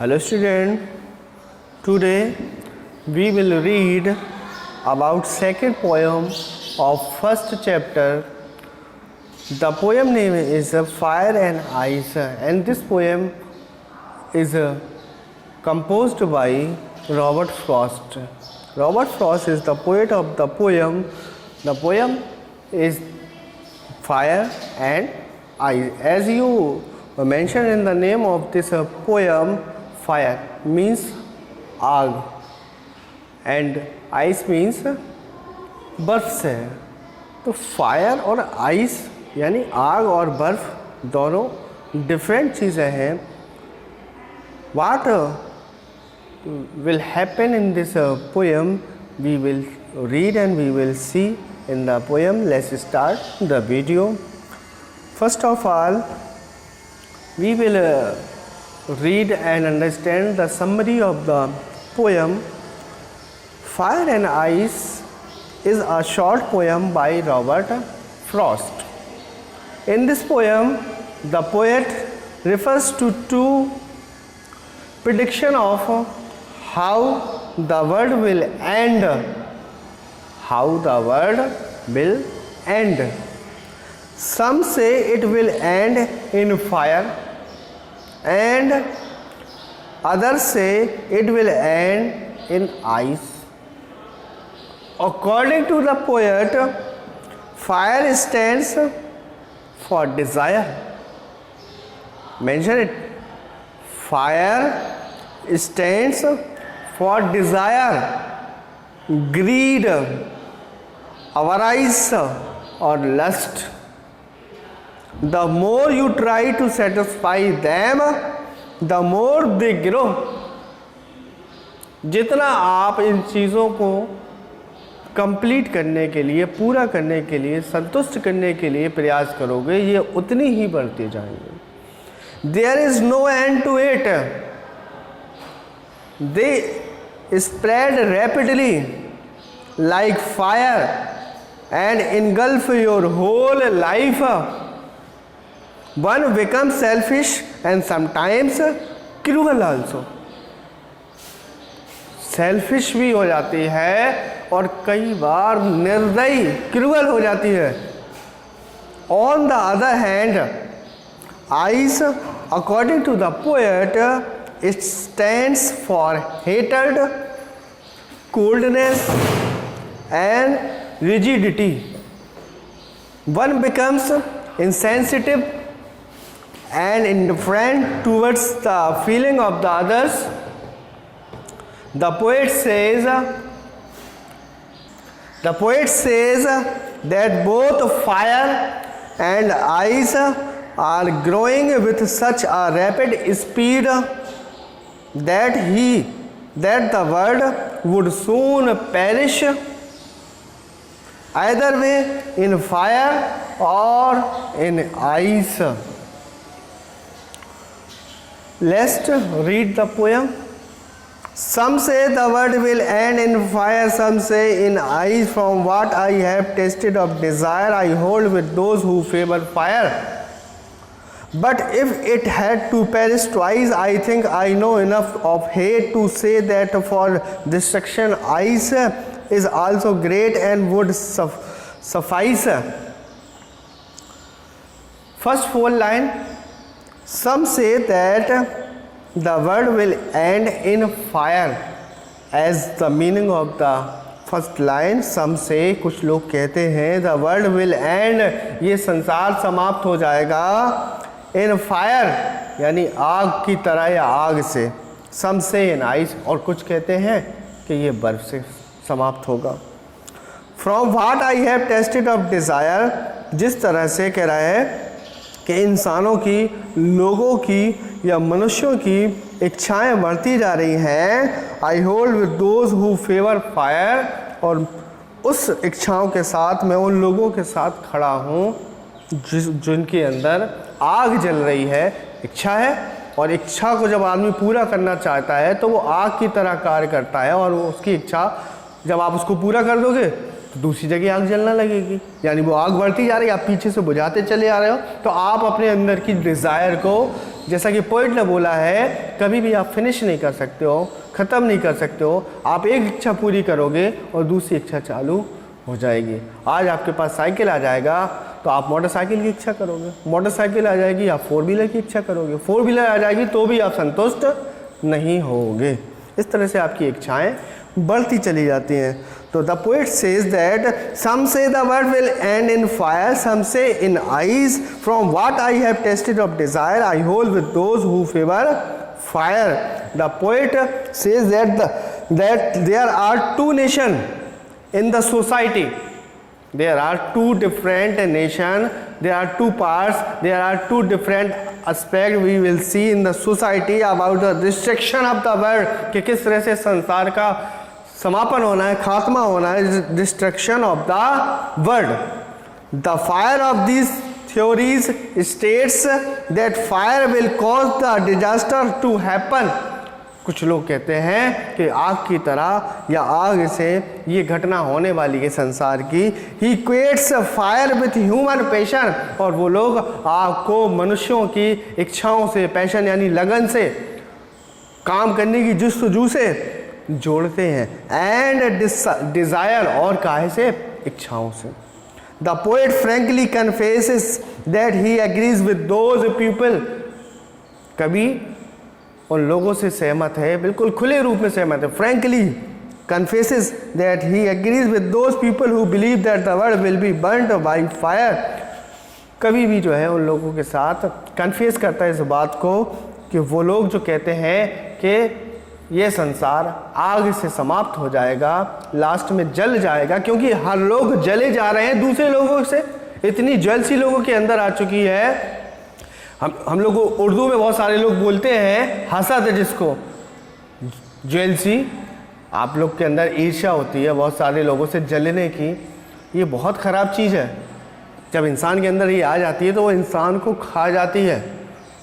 Hello student, today we will read about second poem of first chapter. The poem name is Fire and Ice and this poem is composed by Robert Frost. Robert Frost is the poet of the poem. The poem is Fire and Ice. As you mentioned in the name of this poem, fire means आग and ice means बर्फ से है. तो fire और ice यानी आग और बर्फ दोनों डिफरेंट चीज़ें हैं. What will happen in this poem we will read and we will see in the poem. Let's start the video. First of all, we will read and understand the summary of the poem. Fire and Ice is a short poem by Robert Frost. In this poem, the poet refers to two predictions of how the world will end. How the world will end. Some say it will end in fire, and others say it will end in ice. According to the poet, fire stands for desire. Mention it. Fire stands for desire, greed, avarice or lust. The more you try to satisfy them, the more they grow. जितना आप इन चीज़ों को complete करने के लिए, पूरा करने के लिए, संतुष्ट करने के लिए प्रयास करोगे, ये उतनी ही बढ़ते जाएंगे. There is no end to it. They spread rapidly like fire and engulf your whole life. One becomes selfish and sometimes cruel also. Selfish भी हो जाती है और कई बार निर्दयी, क्रूअल हो जाती है. On the other hand, ice, according to the poet, it stands for hatred, coldness and rigidity. One becomes insensitive and indifferent towards the feeling of the others. The poet says that both fire and ice are growing with such a rapid speed that the world would soon perish, either way in fire or in ice. Let's read the poem. Some say the world will end in fire, some say in ice. From what I have tasted of desire, I hold with those who favor fire. But if it had to perish twice, I think I know enough of hate to say that for destruction ice is also great and would suffice. First full line. Some say that the world will end in fire as the meaning of the first line. Some say, कुछ लोग कहते हैं the world will end, ये संसार समाप्त हो जाएगा in fire यानी आग की तरह या आग से. Some say in ice, और कुछ कहते हैं कि ये बर्फ से समाप्त होगा. From what I have tasted of desire, जिस तरह से कह रहा है कि इंसानों की, लोगों की या मनुष्यों की इच्छाएं बढ़ती जा रही हैं. आई hold with those who favour fire, और उस इच्छाओं के साथ मैं उन लोगों के साथ खड़ा हूँ जिनके अंदर आग जल रही है, इच्छा है. और इच्छा को जब आदमी पूरा करना चाहता है तो वो आग की तरह कार्य करता है, और उसकी इच्छा जब आप उसको पूरा कर दोगे तो दूसरी जगह आग जलना लगेगी. यानी वो आग बढ़ती जा रही है, आप पीछे से बुझाते चले आ रहे हो. तो आप अपने अंदर की डिज़ायर को जैसा कि पोइट ने बोला है, कभी भी आप फिनिश नहीं कर सकते हो, ख़त्म नहीं कर सकते हो। आप एक इच्छा पूरी करोगे और दूसरी इच्छा चालू हो जाएगी। आज आपके पास साइकिल आ जाएगा तो आप मोटरसाइकिल की इच्छा करोगे, मोटरसाइकिल आ जाएगी आप 4 व्हीलर की इच्छा करोगे, 4 व्हीलर आ जाएगी तो भी आप संतुष्ट नहीं होगे। इस तरह से आपकी इच्छाएं बढ़ती चली जाती हैं। तो the poet says that some say the world will end in fire, some say in ice, from what I have tasted of desire I hold with those who favour fire. The poet says that there are 2 nation in the society, there are 2 different nation, there are 2 parts, there are 2 different aspect we will see in the society about the destruction of the world, कि किस तरह से संसार का समापन होना है, खात्मा होना है, destruction of the world। The fire of these theories states that fire will cause the disaster to happen। कुछ लोग कहते हैं कि आग की तरह या आग से ये घटना होने वाली है संसार की। He equates fire with human passion, और वो लोग आग को मनुष्यों की इच्छाओं से, पैशन यानी लगन से, काम करने की जुस्तजू से जोड़ते हैं। एंड डिज़ायर, और काहे से, इच्छाओं से। The poet frankly confesses that he agrees with those people, कभी उन लोगों से सहमत है, बिल्कुल खुले रूप में सहमत है। Frankly confesses that he agrees with those people who believe that the world will be burned by fire, कभी भी जो है उन लोगों के साथ कन्फेस करता है इस बात को कि वो लोग जो कहते हैं कि ये संसार आग से समाप्त हो जाएगा, लास्ट में जल जाएगा, क्योंकि हर लोग जले जा रहे हैं दूसरे लोगों से। इतनी जलसी लोगों के अंदर आ चुकी है। हम लोग उर्दू में बहुत सारे लोग बोलते हैं हसद, जिसको जेलसी, आप लोग के अंदर ईर्ष्या होती है बहुत सारे लोगों से जलने की। ये बहुत ख़राब चीज़ है। जब इंसान के अंदर ये आ जाती है तो वो इंसान को खा जाती है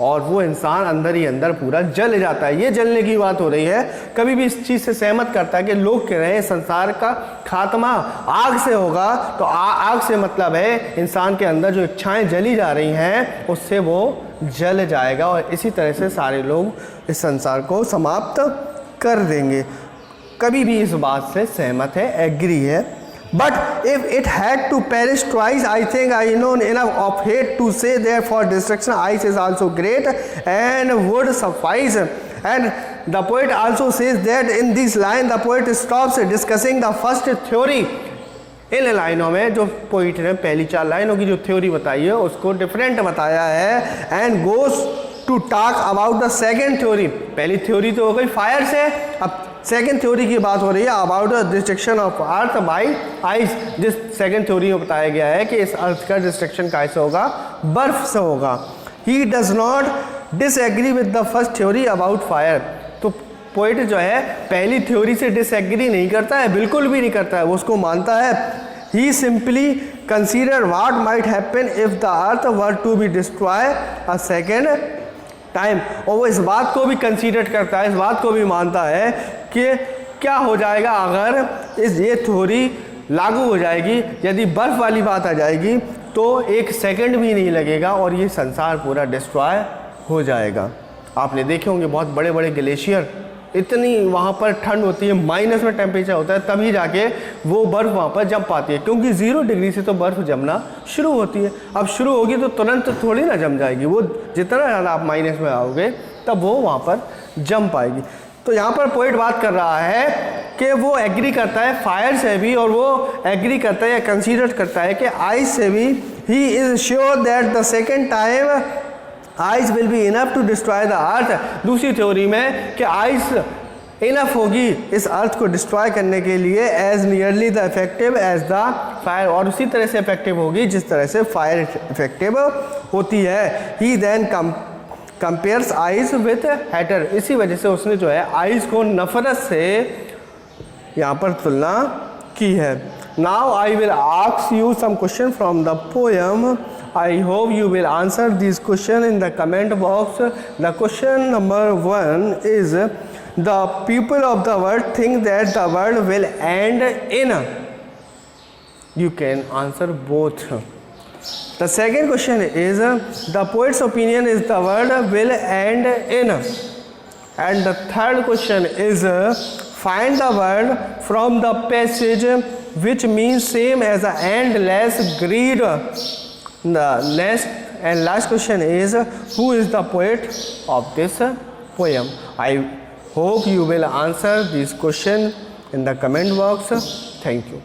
और वो इंसान अंदर ही अंदर पूरा जल जाता है। ये जलने की बात हो रही है। कभी भी इस चीज़ से सहमत करता है कि लोग कह रहे हैं संसार का खात्मा आग से होगा, तो आग से मतलब है इंसान के अंदर जो इच्छाएं जली जा रही हैं उससे वो जल जाएगा, और इसी तरह से सारे लोग इस संसार को समाप्त कर देंगे। कभी भी इस बात से सहमत है, एग्री है। But if it had to perish twice, I think I know enough of hate to say that for destruction ice is also great and would suffice। And the poet also says that in this line the poet stops discussing the first theory। इन लाइनों में जो poet ने पहली 4 लाइनों की जो theory बताई है उसको डिफरेंट बताया है। And goes to talk about the second theory. पहली थ्योरी तो हो गई फायर से, अब सेकेंड थ्योरी की बात हो रही है about the destruction of earth by ice. जिस सेकेंड थ्योरी में बताया गया है कि इस अर्थ का डिस्ट्रक्शन कैसे होगा, बर्फ से होगा। He does not disagree with the first theory about fire. तो पोइट जो है पहली थ्योरी से डिसएग्री नहीं करता है, बिल्कुल भी नहीं करता है, वो उसको मानता है। He simply consider what might happen if the earth were to be destroy a second time. और वो इस बात को भी कंसीडर करता है, इस बात को भी मानता है कि क्या हो जाएगा अगर ये थ्योरी लागू हो जाएगी, यदि बर्फ़ वाली बात आ जाएगी तो 1 सेकंड भी नहीं लगेगा और ये संसार पूरा डिस्ट्रॉय हो जाएगा। आपने देखे होंगे बहुत बड़े बड़े ग्लेशियर, इतनी वहाँ पर ठंड होती है, माइनस में टेम्परेचर होता है, तभी जाके वो बर्फ़ वहाँ पर जम पाती है, क्योंकि 0 डिग्री से तो बर्फ़ जमना शुरू होती है। अब शुरू होगी तो तुरंत थोड़ी ना जम जाएगी, वो जितना ज़्यादा आप माइनस में आओगे तब वो वहाँ पर जम पाएगी। तो यहाँ पर पोइट बात कर रहा है कि वो एग्री करता है फायर से भी, और वो एग्री करता है या कंसीडर करता है कि आइस से भी। He is sure that the second time ice will be enough to destroy the earth. दूसरी थ्योरी में कि आइस इनफ होगी इस अर्थ को डिस्ट्रॉय करने के लिए, as nearly the effective as the fire, और उसी तरह से इफेक्टिव होगी जिस तरह से फायर इफेक्टिव होती है। He then compares ice with hatred. इसी वजह से उसने जो है आइस को नफरत से यहाँ पर तुलना की है। Now I will ask you some question from the poem. I hope you will answer these questions in the comment box. The question number 1 is, the people of the world think that the world will end in. You can answer both. The second question is the poet's opinion is the word will and in. And the third question is find the word from the passage which means same as and less greed. The next and last question is who is the poet of this poem. I hope you will answer this question in the comment box. Thank you.